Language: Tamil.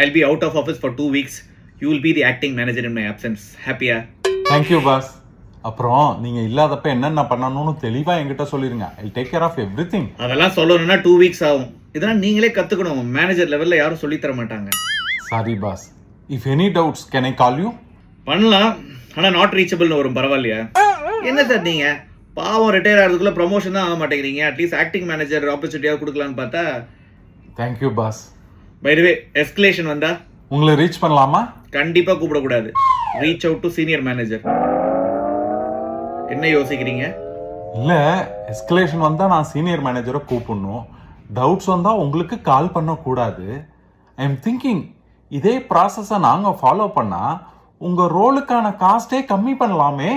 I'll be out of office for 2 weeks. You will be the acting manager in my absence. Happier? Thank you boss. அப்புறம் நீங்கள் இல்லாதப்ப என்னென்ன பண்ணணும்னு தெளிவாக என்கிட்ட சொல்லிடுங்க. I take care of everything. அதெல்லாம் சொல்லணும்னா 2 weeks ஆகும். இதெல்லாம் நீங்களே கற்றுக்கணும். மேனேஜர் லெவலில் யாரும் சொல்லித்தர மாட்டாங்க. Sorry boss. If any doubts can I call you? பண்ணலாம், ஆனால் நாட் ரீச்சபிள்னு வரும். பரவாயில்லையா? என்ன சார் நீங்கள் பாவம் ரிட்டையர் ஆகிறதுக்குள்ள ப்ரொமோஷன் தான் ஆக மாட்டேங்கிறீங்க. அட்லீஸ்ட் ஆக்டிங் மேனேஜர் ஆப்பர்ச்சுனிட்டியாவது கொடுக்கலான்னு பார்த்தா. Thank you boss. By the way, escalation வந்தா உங்களை ரீச் பண்ணலாமா? கண்டிப்பாக கூப்பிடக்கூடாது. Reach out to senior manager. என்ன யோசிக்கிறீங்க? இல்லை, எஸ்கலேஷன் வந்தால் நான் சீனியர் மேனேஜரை கூப்பிடணும். டவுட்ஸ் வந்தால் உங்களுக்கு கால் பண்ணக்கூடாது. ஐ எம் திங்கிங் இதே ப்ராசஸை நாங்கள் ஃபாலோ பண்ணால் உங்கள் ரோலுக்கான காஸ்ட்டே கம்மி பண்ணலாமே.